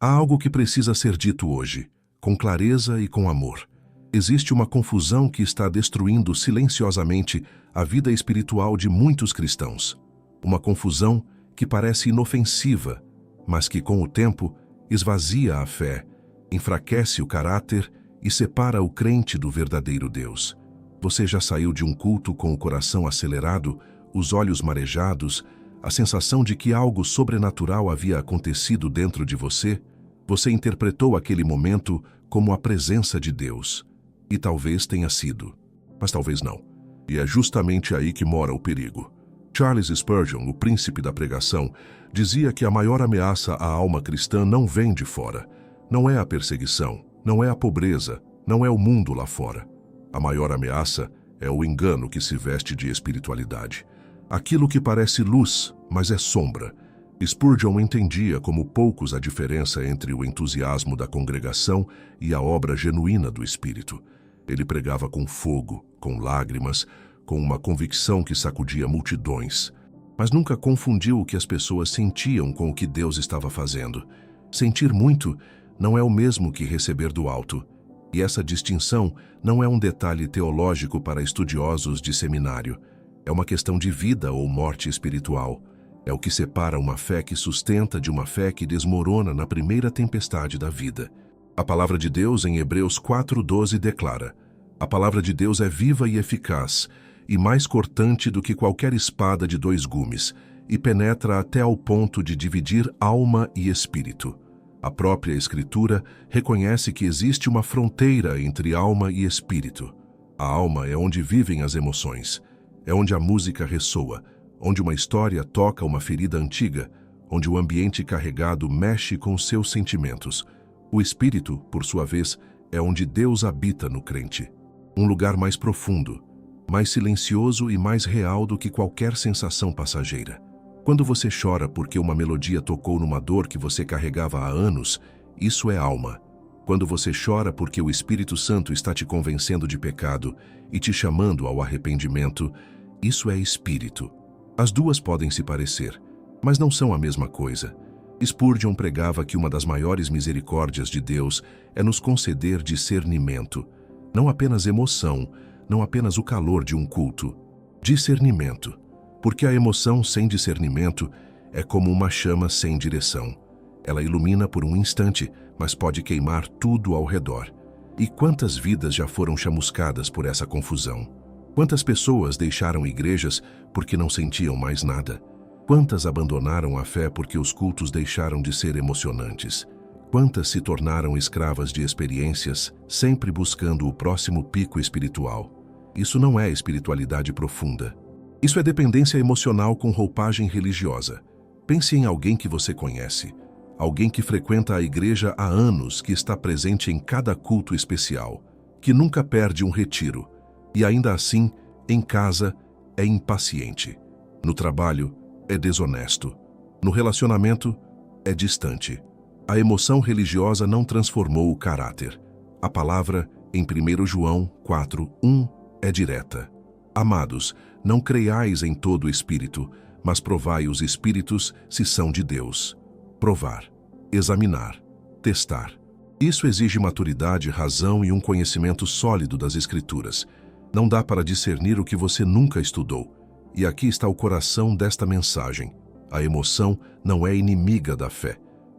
Há algo que precisa ser dito hoje, com clareza e com amor. Existe uma confusão que está destruindo silenciosamente a vida espiritual de muitos cristãos. Uma confusão que parece inofensiva, mas que com o tempo esvazia a fé, enfraquece o caráter e separa o crente do verdadeiro Deus. Você já saiu de um culto com o coração acelerado, os olhos marejados, a sensação de que algo sobrenatural havia acontecido dentro de você? Você interpretou aquele momento como a presença de Deus. E talvez tenha sido, mas talvez não. E é justamente aí que mora o perigo. Charles Spurgeon, o príncipe da pregação, dizia que a maior ameaça à alma cristã não vem de fora. Não é a perseguição, não é a pobreza, não é o mundo lá fora. A maior ameaça é o engano que se veste de espiritualidade. Aquilo que parece luz, mas é sombra. Spurgeon entendia como poucos a diferença entre o entusiasmo da congregação e a obra genuína do Espírito. Ele pregava com fogo, com lágrimas, com uma convicção que sacudia multidões. Mas nunca confundiu o que as pessoas sentiam com o que Deus estava fazendo. Sentir muito não é o mesmo que receber do alto. E essa distinção não é um detalhe teológico para estudiosos de seminário. É uma questão de vida ou morte espiritual. É o que separa uma fé que sustenta de uma fé que desmorona na primeira tempestade da vida. A palavra de Deus em Hebreus 4:12 declara: a palavra de Deus é viva e eficaz, e mais cortante do que qualquer espada de 2 gumes, e penetra até ao ponto de dividir alma e espírito. A própria Escritura reconhece que existe uma fronteira entre alma e espírito. A alma é onde vivem as emoções, é onde a música ressoa, onde uma história toca uma ferida antiga, onde o ambiente carregado mexe com seus sentimentos. O espírito, por sua vez, é onde Deus habita no crente. Um lugar mais profundo, mais silencioso e mais real do que qualquer sensação passageira. Quando você chora porque uma melodia tocou numa dor que você carregava há anos, isso é alma. Quando você chora porque o Espírito Santo está te convencendo de pecado e te chamando ao arrependimento, isso é espírito. As duas podem se parecer, mas não são a mesma coisa. Spurgeon pregava que uma das maiores misericórdias de Deus é nos conceder discernimento, não apenas emoção, não apenas o calor de um culto. Discernimento. Porque a emoção sem discernimento é como uma chama sem direção. Ela ilumina por um instante, mas pode queimar tudo ao redor. E quantas vidas já foram chamuscadas por essa confusão? Quantas pessoas deixaram igrejas porque não sentiam mais nada? Quantas abandonaram a fé porque os cultos deixaram de ser emocionantes? Quantas se tornaram escravas de experiências, sempre buscando o próximo pico espiritual? Isso não é espiritualidade profunda. Isso é dependência emocional com roupagem religiosa. Pense em alguém que você conhece, alguém que frequenta a igreja há anos, que está presente em cada culto especial, que nunca perde um retiro, e ainda assim, em casa, é impaciente. No trabalho, é desonesto. No relacionamento, é distante. A emoção religiosa não transformou o caráter. A palavra, em 1 João 4:1, é direta. Amados, não creiais em todo o espírito, mas provai os espíritos se são de Deus. Provar, examinar, testar. Isso exige maturidade, razão e um conhecimento sólido das Escrituras. Não dá para discernir o que você nunca estudou. E aqui está o coração desta mensagem. A emoção não é inimiga da fé.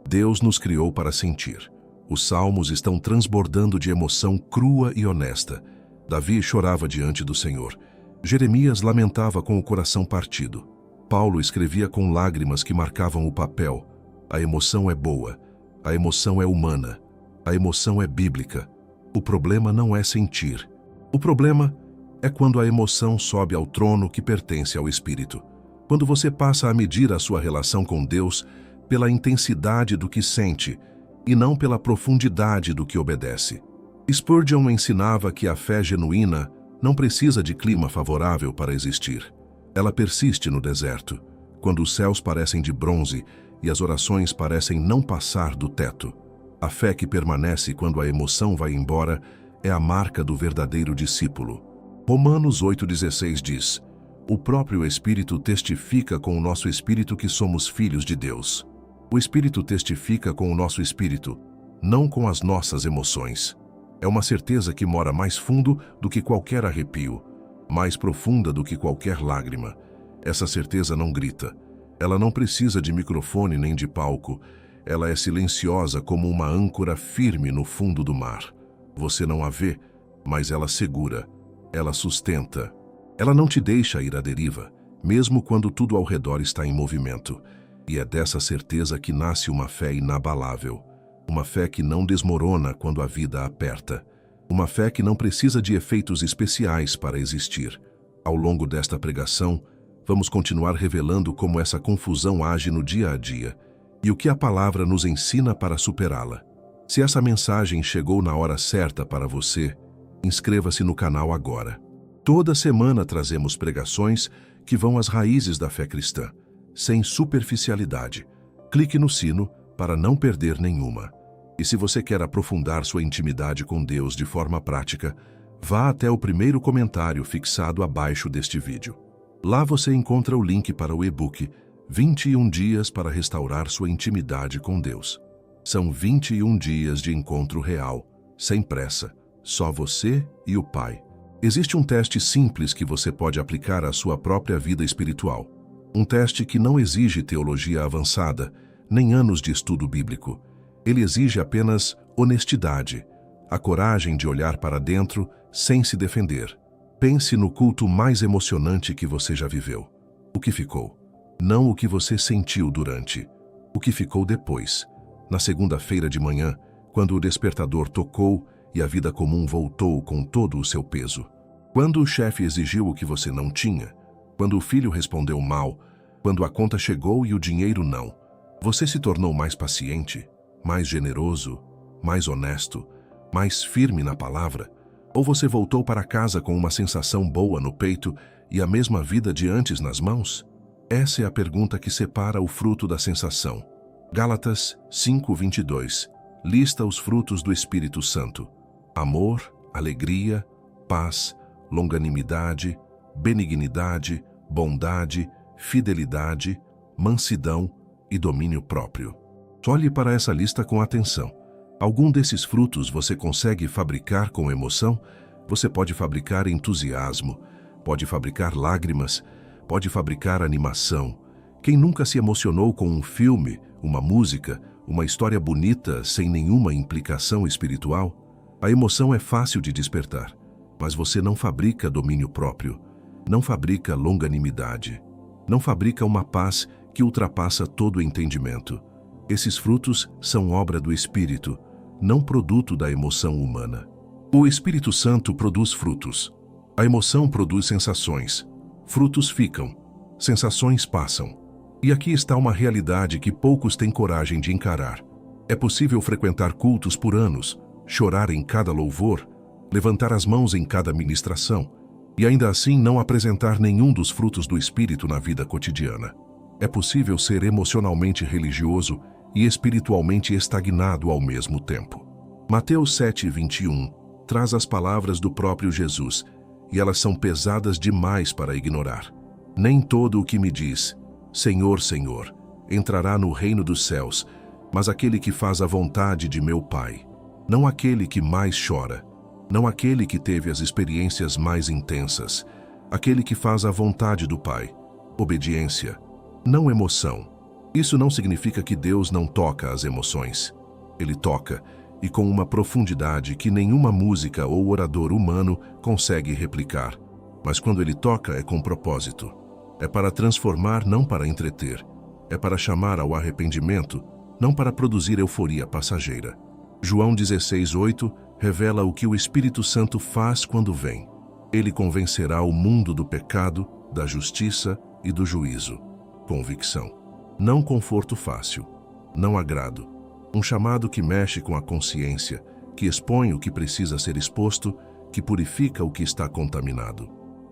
Deus nos criou para sentir. Os salmos estão transbordando de emoção crua e honesta. Davi chorava diante do Senhor. Jeremias lamentava com o coração partido. Paulo escrevia com lágrimas que marcavam o papel. A emoção é boa. A emoção é humana. A emoção é bíblica. O problema não é sentir. O problema é quando a emoção sobe ao trono que pertence ao Espírito. Quando você passa a medir a sua relação com Deus pela intensidade do que sente e não pela profundidade do que obedece. Spurgeon ensinava que a fé genuína não precisa de clima favorável para existir. Ela persiste no deserto, quando os céus parecem de bronze e as orações parecem não passar do teto. A fé que permanece quando a emoção vai embora é a marca do verdadeiro discípulo. Romanos 8,16 diz: o próprio Espírito testifica com o nosso espírito que somos filhos de Deus. O Espírito testifica com o nosso espírito, não com as nossas emoções. É uma certeza que mora mais fundo do que qualquer arrepio, mais profunda do que qualquer lágrima. Essa certeza não grita. Ela não precisa de microfone nem de palco. Ela é silenciosa como uma âncora firme no fundo do mar. Você não a vê, mas ela segura. Ela sustenta. Ela não te deixa ir à deriva, mesmo quando tudo ao redor está em movimento. E é dessa certeza que nasce uma fé inabalável. Uma fé que não desmorona quando a vida aperta. Uma fé que não precisa de efeitos especiais para existir. Ao longo desta pregação, vamos continuar revelando como essa confusão age no dia a dia e o que a palavra nos ensina para superá-la. Se essa mensagem chegou na hora certa para você, inscreva-se no canal agora. Toda semana trazemos pregações que vão às raízes da fé cristã, sem superficialidade. Clique no sino para não perder nenhuma. E se você quer aprofundar sua intimidade com Deus de forma prática, vá até o primeiro comentário fixado abaixo deste vídeo. Lá você encontra o link para o e-book 21 dias para restaurar sua intimidade com Deus. São 21 dias de encontro real, sem pressa, só você e o Pai. Existe um teste simples que você pode aplicar à sua própria vida espiritual. Um teste que não exige teologia avançada, nem anos de estudo bíblico. Ele exige apenas honestidade, a coragem de olhar para dentro sem se defender. Pense no culto mais emocionante que você já viveu. O que ficou? Não o que você sentiu durante. O que ficou depois. Na segunda-feira de manhã, quando o despertador tocou e a vida comum voltou com todo o seu peso. Quando o chefe exigiu o que você não tinha. Quando o filho respondeu mal. Quando a conta chegou e o dinheiro não. Você se tornou mais paciente, mais generoso, mais honesto, mais firme na palavra? Ou você voltou para casa com uma sensação boa no peito e a mesma vida de antes nas mãos? Essa é a pergunta que separa o fruto da sensação. Gálatas 5:22 lista os frutos do Espírito Santo: amor, alegria, paz, longanimidade, benignidade, bondade, fidelidade, mansidão e domínio próprio. Olhe para essa lista com atenção. Algum desses frutos você consegue fabricar com emoção? Você pode fabricar entusiasmo, pode fabricar lágrimas, pode fabricar animação. Quem nunca se emocionou com um filme, uma música, uma história bonita sem nenhuma implicação espiritual? A emoção é fácil de despertar, mas você não fabrica domínio próprio, não fabrica longanimidade, não fabrica uma paz que ultrapassa todo o entendimento. Esses frutos são obra do Espírito, não produto da emoção humana. O Espírito Santo produz frutos. A emoção produz sensações. Frutos ficam. Sensações passam. E aqui está uma realidade que poucos têm coragem de encarar. É possível frequentar cultos por anos, chorar em cada louvor, levantar as mãos em cada ministração, e ainda assim não apresentar nenhum dos frutos do Espírito na vida cotidiana. É possível ser emocionalmente religioso e espiritualmente estagnado ao mesmo tempo. Mateus 7:21 traz as palavras do próprio Jesus, e elas são pesadas demais para ignorar. Nem todo o que me diz, Senhor, Senhor, entrará no reino dos céus, mas aquele que faz a vontade de meu Pai. Não aquele que mais chora, não aquele que teve as experiências mais intensas, aquele que faz a vontade do Pai. Obediência, não emoção. Isso não significa que Deus não toca as emoções. Ele toca, e com uma profundidade que nenhuma música ou orador humano consegue replicar. Mas quando ele toca é com propósito. É para transformar, não para entreter. É para chamar ao arrependimento, não para produzir euforia passageira. João 16:8 revela o que o Espírito Santo faz quando vem. Ele convencerá o mundo do pecado, da justiça e do juízo. Convicção. Não conforto fácil. Não agrado. Um chamado que mexe com a consciência, que expõe o que precisa ser exposto, que purifica o que está contaminado.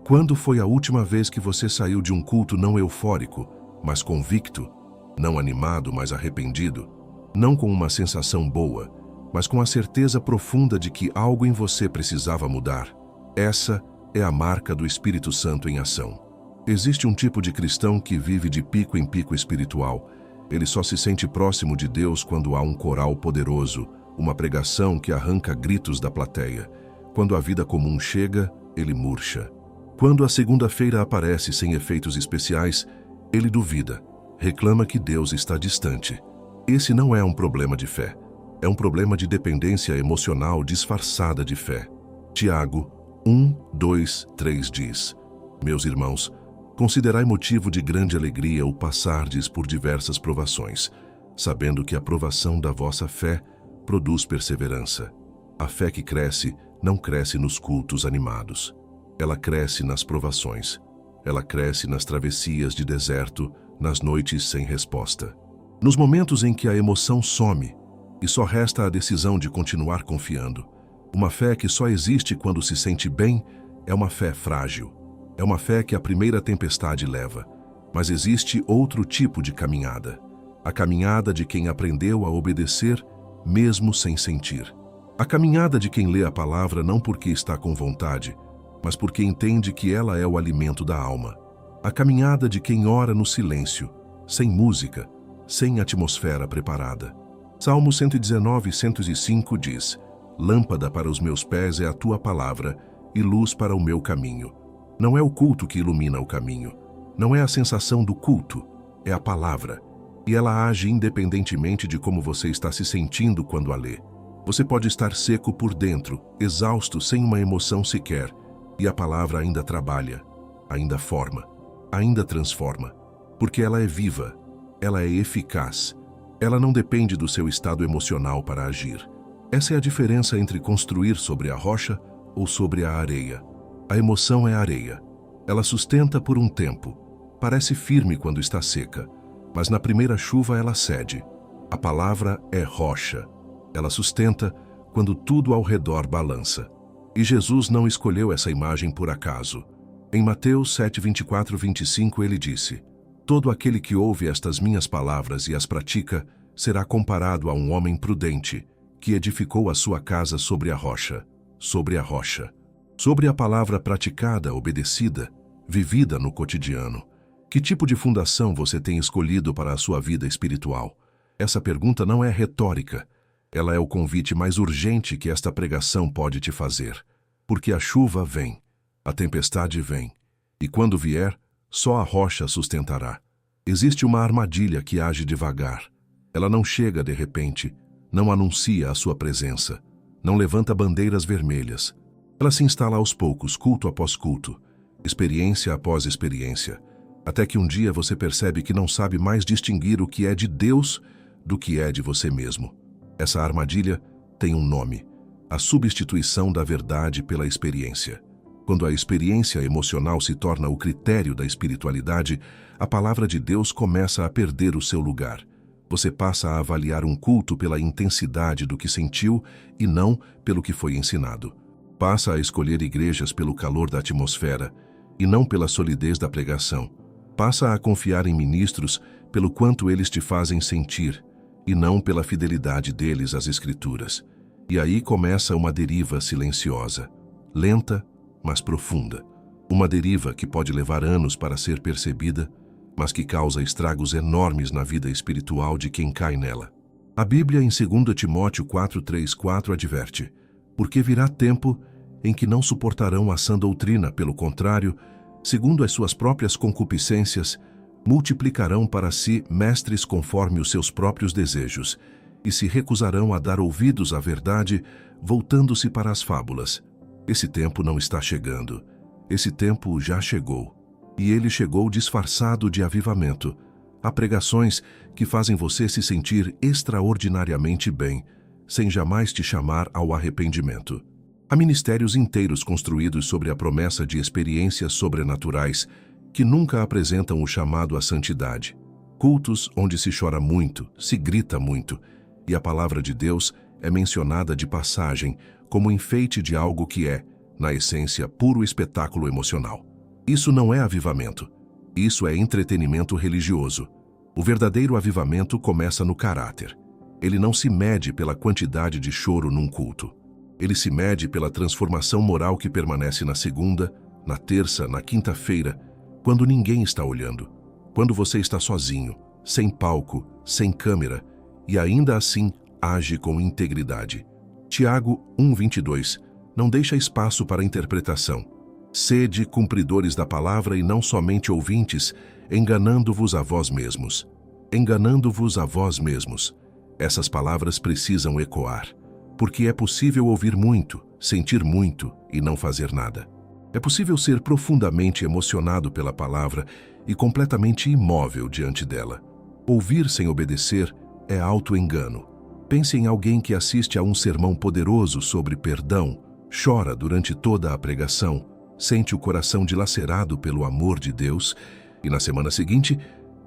Quando foi a última vez que você saiu de um culto não eufórico, mas convicto? Não animado, mas arrependido? Não com uma sensação boa, mas com a certeza profunda de que algo em você precisava mudar? Essa é a marca do Espírito Santo em ação. Existe um tipo de cristão que vive de pico em pico espiritual. Ele só se sente próximo de Deus quando há um coral poderoso, uma pregação que arranca gritos da plateia. Quando a vida comum chega, ele murcha. Quando a segunda-feira aparece sem efeitos especiais, ele duvida, reclama que Deus está distante. Esse não é um problema de fé, é um problema de dependência emocional disfarçada de fé. Tiago 1, 2, 3 diz: Meus irmãos, considerai motivo de grande alegria o passardes por diversas provações, sabendo que a provação da vossa fé produz perseverança. A fé que cresce não cresce nos cultos animados. Ela cresce nas provações. Ela cresce nas travessias de deserto, nas noites sem resposta. Nos momentos em que a emoção some e só resta a decisão de continuar confiando. Uma fé que só existe quando se sente bem é uma fé frágil. É uma fé que a primeira tempestade leva. Mas existe outro tipo de caminhada. A caminhada de quem aprendeu a obedecer mesmo sem sentir. A caminhada de quem lê a palavra não porque está com vontade, mas porque entende que ela é o alimento da alma. A caminhada de quem ora no silêncio, sem música, sem atmosfera preparada. Salmo 119, 105 diz: Lâmpada para os meus pés é a tua palavra e luz para o meu caminho. Não é o culto que ilumina o caminho. Não é a sensação do culto, é a palavra. E ela age independentemente de como você está se sentindo quando a lê. Você pode estar seco por dentro, exausto, sem uma emoção sequer, e a palavra ainda trabalha, ainda forma, ainda transforma, porque ela é viva, ela é eficaz, ela não depende do seu estado emocional para agir. Essa é a diferença entre construir sobre a rocha ou sobre a areia. A emoção é areia. Ela sustenta por um tempo, parece firme quando está seca, mas na primeira chuva ela cede. A palavra é rocha. Ela sustenta quando tudo ao redor balança. E Jesus não escolheu essa imagem por acaso. Em Mateus 7, 24, 25 ele disse: Todo aquele que ouve estas minhas palavras e as pratica será comparado a um homem prudente que edificou a sua casa sobre a rocha. Sobre a rocha. Sobre a palavra praticada, obedecida, vivida no cotidiano. Que tipo de fundação você tem escolhido para a sua vida espiritual? Essa pergunta não é retórica. Ela é o convite mais urgente que esta pregação pode te fazer. Porque a chuva vem, a tempestade vem, e quando vier, só a rocha sustentará. Existe uma armadilha que age devagar. Ela não chega de repente, não anuncia a sua presença, não levanta bandeiras vermelhas. Ela se instala aos poucos, culto após culto, experiência após experiência, até que um dia você percebe que não sabe mais distinguir o que é de Deus do que é de você mesmo. Essa armadilha tem um nome: a substituição da verdade pela experiência. Quando a experiência emocional se torna o critério da espiritualidade, a palavra de Deus começa a perder o seu lugar. Você passa a avaliar um culto pela intensidade do que sentiu e não pelo que foi ensinado. Passa a escolher igrejas pelo calor da atmosfera e não pela solidez da pregação. Passa a confiar em ministros pelo quanto eles te fazem sentir e não pela fidelidade deles às Escrituras. E aí começa uma deriva silenciosa, lenta, mas profunda. Uma deriva que pode levar anos para ser percebida, mas que causa estragos enormes na vida espiritual de quem cai nela. A Bíblia, em 2 Timóteo 4:3-4, adverte: Porque virá tempo em que não suportarão a sã doutrina, pelo contrário, segundo as suas próprias concupiscências, multiplicarão para si mestres conforme os seus próprios desejos, e se recusarão a dar ouvidos à verdade, voltando-se para as fábulas. Esse tempo não está chegando. Esse tempo já chegou. E ele chegou disfarçado de avivamento. Há pregações que fazem você se sentir extraordinariamente bem, sem jamais te chamar ao arrependimento. Há ministérios inteiros construídos sobre a promessa de experiências sobrenaturais que nunca apresentam o chamado à santidade. Cultos onde se chora muito, se grita muito, e a palavra de Deus é mencionada de passagem como enfeite de algo que é, na essência, puro espetáculo emocional. Isso não é avivamento. Isso é entretenimento religioso. O verdadeiro avivamento começa no caráter. Ele não se mede pela quantidade de choro num culto. Ele se mede pela transformação moral que permanece na segunda, na terça, na quinta-feira, quando ninguém está olhando. Quando você está sozinho, sem palco, sem câmera, e ainda assim age com integridade. Tiago 1:22 não deixa espaço para interpretação. Sede cumpridores da palavra e não somente ouvintes, enganando-vos a vós mesmos. Enganando-vos a vós mesmos. Essas palavras precisam ecoar, porque é possível ouvir muito, sentir muito e não fazer nada. É possível ser profundamente emocionado pela palavra e completamente imóvel diante dela. Ouvir sem obedecer é auto-engano. Pense em alguém que assiste a um sermão poderoso sobre perdão, chora durante toda a pregação, sente o coração dilacerado pelo amor de Deus e, na semana seguinte,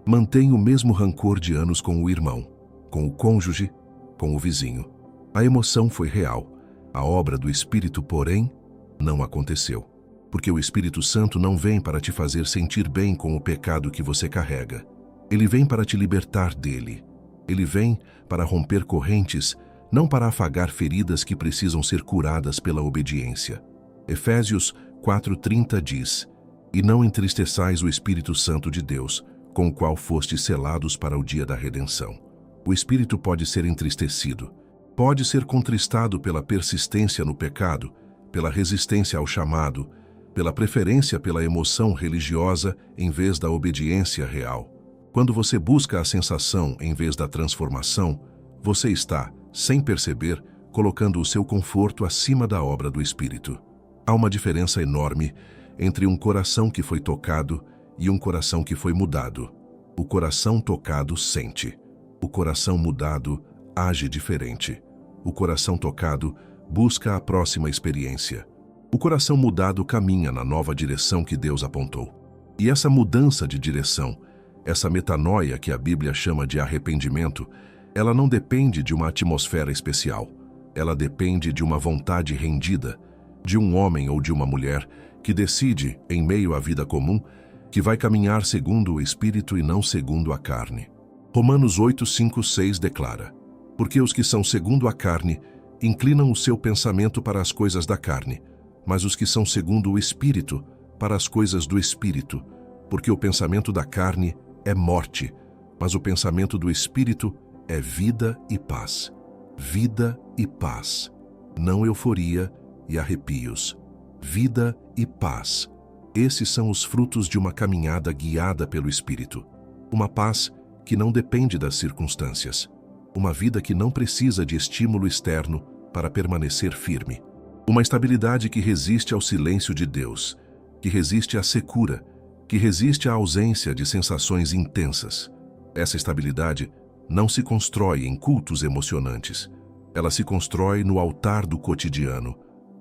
mantém o mesmo rancor de anos com o irmão, com o cônjuge, com o vizinho. A emoção foi real. A obra do Espírito, porém, não aconteceu. Porque o Espírito Santo não vem para te fazer sentir bem com o pecado que você carrega. Ele vem para te libertar dele. Ele vem para romper correntes, não para afagar feridas que precisam ser curadas pela obediência. Efésios 4:30 diz: E não entristeçais o Espírito Santo de Deus, com o qual fostes selados para o dia da redenção. O Espírito pode ser entristecido, pode ser contristado pela persistência no pecado, pela resistência ao chamado, pela preferência pela emoção religiosa em vez da obediência real. Quando você busca a sensação em vez da transformação, você está, sem perceber, colocando o seu conforto acima da obra do Espírito. Há uma diferença enorme entre um coração que foi tocado e um coração que foi mudado. O coração tocado sente. O coração mudado age diferente. O coração tocado busca a próxima experiência. O coração mudado caminha na nova direção que Deus apontou. E essa mudança de direção, essa metanoia que a Bíblia chama de arrependimento, ela não depende de uma atmosfera especial. Ela depende de uma vontade rendida, de um homem ou de uma mulher que decide, em meio à vida comum, que vai caminhar segundo o Espírito e não segundo a carne. Romanos 8:5-6 declara: Porque os que são segundo a carne inclinam o seu pensamento para as coisas da carne, mas os que são segundo o Espírito, para as coisas do Espírito. Porque o pensamento da carne é morte, mas o pensamento do Espírito é vida e paz. Vida e paz. Não euforia e arrepios. Vida e paz. Esses são os frutos de uma caminhada guiada pelo Espírito. Uma paz que não depende das circunstâncias. Uma vida que não precisa de estímulo externo para permanecer firme. Uma estabilidade que resiste ao silêncio de Deus, que resiste à secura, que resiste à ausência de sensações intensas. Essa estabilidade não se constrói em cultos emocionantes. Ela se constrói no altar do cotidiano,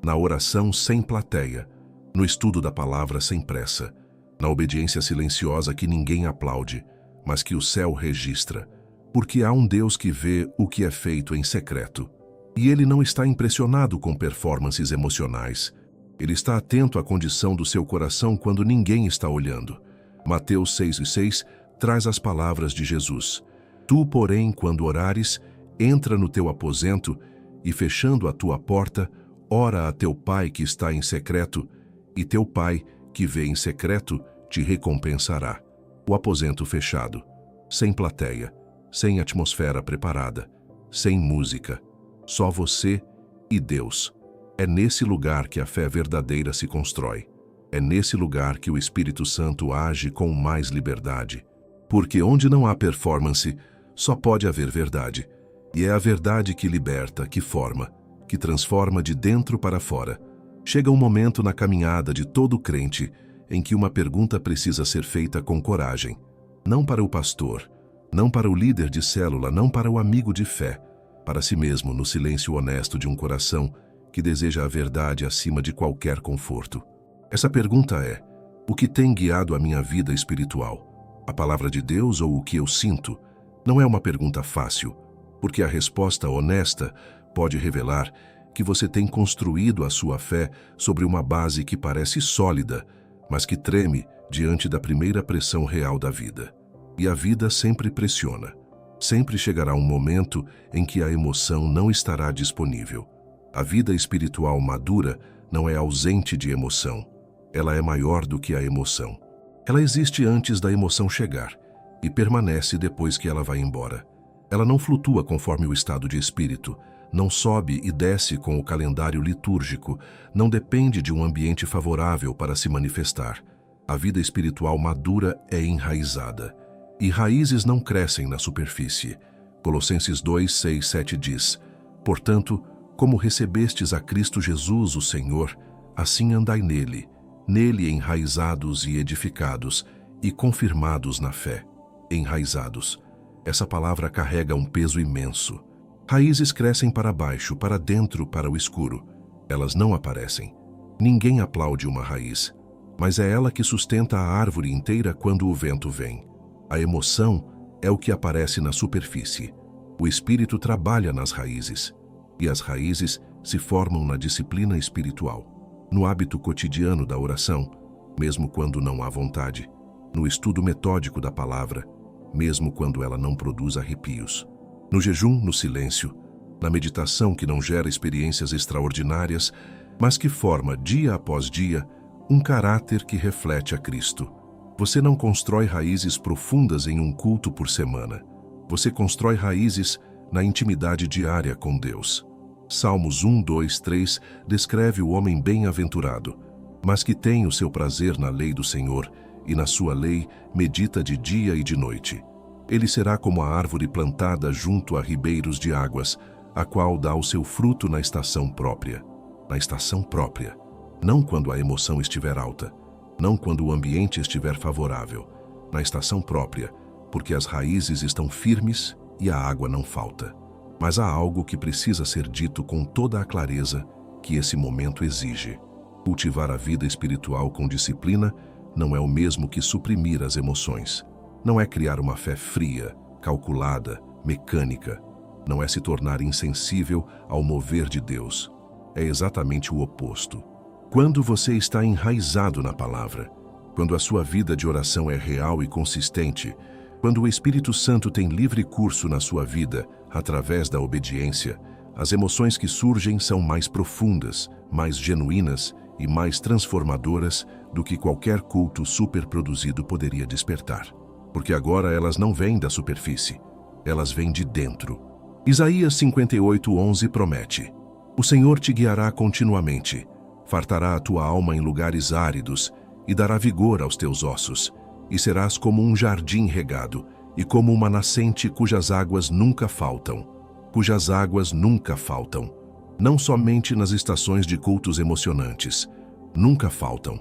na oração sem plateia, no estudo da palavra sem pressa, na obediência silenciosa que ninguém aplaude, mas que o céu registra, porque há um Deus que vê o que é feito em secreto. E ele não está impressionado com performances emocionais. Ele está atento à condição do seu coração quando ninguém está olhando. Mateus 6:6 traz as palavras de Jesus: Tu, porém, quando orares, entra no teu aposento e, fechando a tua porta, ora a teu Pai que está em secreto, e teu Pai, que vê em secreto, te recompensará. O aposento fechado, sem plateia, sem atmosfera preparada, sem música, só você e Deus. É nesse lugar que a fé verdadeira se constrói. É nesse lugar que o Espírito Santo age com mais liberdade. Porque onde não há performance, só pode haver verdade. E é a verdade que liberta, que forma, que transforma de dentro para fora. Chega um momento na caminhada de todo crente em que uma pergunta precisa ser feita com coragem. Não para o pastor, não para o líder de célula, não para o amigo de fé, para si mesmo no silêncio honesto de um coração que deseja a verdade acima de qualquer conforto. Essa pergunta é: o que tem guiado a minha vida espiritual? A palavra de Deus ou o que eu sinto? Não é uma pergunta fácil, porque a resposta honesta pode revelar que você tem construído a sua fé sobre uma base que parece sólida, mas que treme diante da primeira pressão real da vida. E a vida sempre pressiona. Sempre chegará um momento em que a emoção não estará disponível. A vida espiritual madura não é ausente de emoção. Ela é maior do que a emoção. Ela existe antes da emoção chegar. e permanece depois que ela vai embora. Ela não flutua conforme o estado de espírito, não sobe e desce com o calendário litúrgico, não depende de um ambiente favorável para se manifestar. A vida espiritual madura é enraizada, e raízes não crescem na superfície. Colossenses 2, 6, 7 diz: Portanto, como recebestes a Cristo Jesus, o Senhor, assim andai nele, nele enraizados e edificados, e confirmados na fé. Enraizados. Essa palavra carrega um peso imenso. Raízes crescem para baixo, para dentro, para o escuro. Elas não aparecem. Ninguém aplaude uma raiz, mas é ela que sustenta a árvore inteira quando o vento vem. A emoção é o que aparece na superfície. O espírito trabalha nas raízes, e as raízes se formam na disciplina espiritual, no hábito cotidiano da oração, mesmo quando não há vontade, no estudo metódico da palavra, mesmo quando ela não produz arrepios, no jejum, no silêncio, na meditação que não gera experiências extraordinárias, mas que forma, dia após dia, um caráter que reflete a Cristo. Você não constrói raízes profundas em um culto por semana. Você constrói raízes na intimidade diária com Deus. Salmos 1, 2, 3 descreve o homem bem-aventurado, mas que tem o seu prazer na lei do Senhor, e na sua lei medita de dia e de noite. Ele será como a árvore plantada junto a ribeiros de águas, a qual dá o seu fruto na estação própria. Na estação própria. Não quando a emoção estiver alta, não quando o ambiente estiver favorável. Na estação própria, porque as raízes estão firmes e a água não falta. Mas há algo que precisa ser dito com toda a clareza que esse momento exige. Cultivar a vida espiritual com disciplina não é o mesmo que suprimir as emoções. Não é criar uma fé fria, calculada, mecânica. Não é se tornar insensível ao mover de Deus. É exatamente o oposto. Quando você está enraizado na palavra, quando a sua vida de oração é real e consistente, quando o Espírito Santo tem livre curso na sua vida, através da obediência, as emoções que surgem são mais profundas, mais genuínas e mais transformadoras do que qualquer culto superproduzido poderia despertar. Porque agora elas não vêm da superfície, elas vêm de dentro. Isaías 58:11 promete: O Senhor te guiará continuamente, fartará a tua alma em lugares áridos e dará vigor aos teus ossos, e serás como um jardim regado e como uma nascente cujas águas nunca faltam. Cujas águas nunca faltam. Não somente nas estações de cultos emocionantes. Nunca faltam.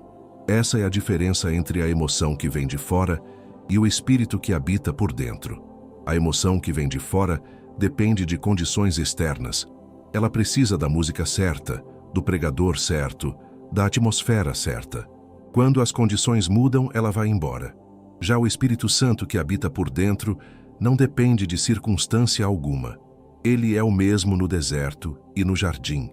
Essa é a diferença entre a emoção que vem de fora e o espírito que habita por dentro. A emoção que vem de fora depende de condições externas. Ela precisa da música certa, do pregador certo, da atmosfera certa. Quando as condições mudam, ela vai embora. Já o Espírito Santo que habita por dentro não depende de circunstância alguma. Ele é o mesmo no deserto e no jardim,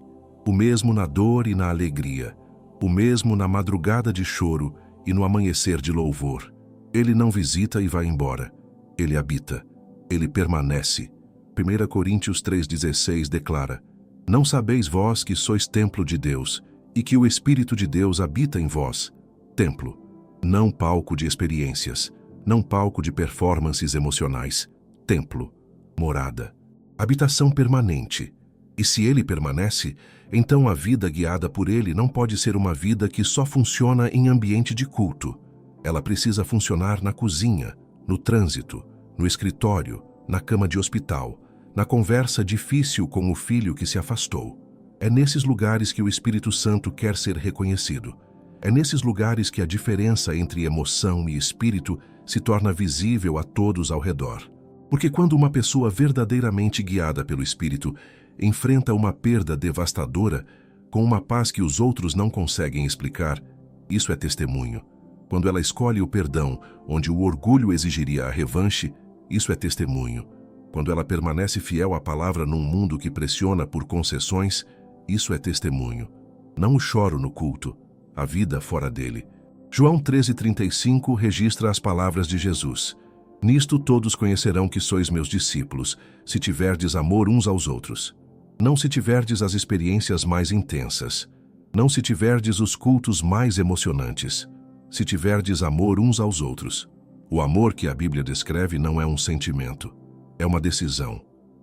o mesmo na dor e na alegria, o mesmo na madrugada de choro e no amanhecer de louvor. Ele não visita e vai embora. Ele habita. Ele permanece. 1 Coríntios 3,16 declara: Não sabeis vós que sois templo de Deus e que o Espírito de Deus habita em vós? Templo. Não palco de experiências, não palco de performances emocionais. Templo. Morada. Habitação permanente. E se ele permanece, então a vida guiada por ele não pode ser uma vida que só funciona em ambiente de culto. Ela precisa funcionar na cozinha, no trânsito, no escritório, na cama de hospital, na conversa difícil com o filho que se afastou. É nesses lugares que o Espírito Santo quer ser reconhecido. É nesses lugares que a diferença entre emoção e espírito se torna visível a todos ao redor. Porque quando uma pessoa verdadeiramente guiada pelo Espírito enfrenta uma perda devastadora com uma paz que os outros não conseguem explicar, isso é testemunho. Quando ela escolhe o perdão, onde o orgulho exigiria a revanche, isso é testemunho. Quando ela permanece fiel à palavra num mundo que pressiona por concessões, isso é testemunho. Não o choro no culto, a vida fora dele. João 13,35 registra as palavras de Jesus: Nisto todos conhecerão que sois meus discípulos, se tiverdes amor uns aos outros. Não se tiverdes as experiências mais intensas. Não se tiverdes os cultos mais emocionantes. Se tiverdes amor uns aos outros. O amor que a Bíblia descreve não é um sentimento, é uma decisão,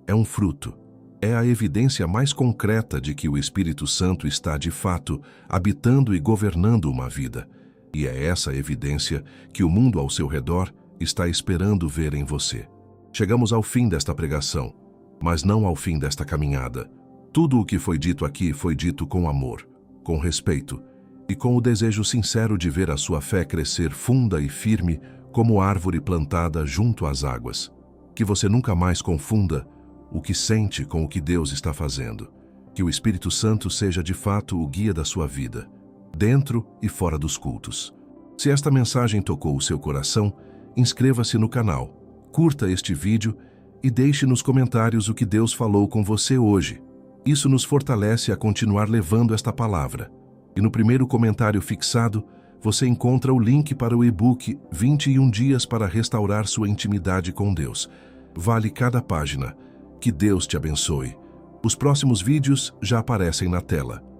é um fruto. É a evidência mais concreta de que o Espírito Santo está, de fato, habitando e governando uma vida. E é essa evidência que o mundo ao seu redor está esperando ver em você. Chegamos ao fim desta pregação, mas não ao fim desta caminhada. Tudo o que foi dito aqui foi dito com amor, com respeito e com o desejo sincero de ver a sua fé crescer funda e firme como árvore plantada junto às águas. Que você nunca mais confunda o que sente com o que Deus está fazendo. Que o Espírito Santo seja de fato o guia da sua vida, dentro e fora dos cultos. Se esta mensagem tocou o seu coração, inscreva-se no canal, curta este vídeo e deixe nos comentários o que Deus falou com você hoje. Isso nos fortalece a continuar levando esta palavra. E no primeiro comentário fixado, você encontra o link para o e-book 21 dias para restaurar sua intimidade com Deus. Vale cada página. Que Deus te abençoe. Os próximos vídeos já aparecem na tela.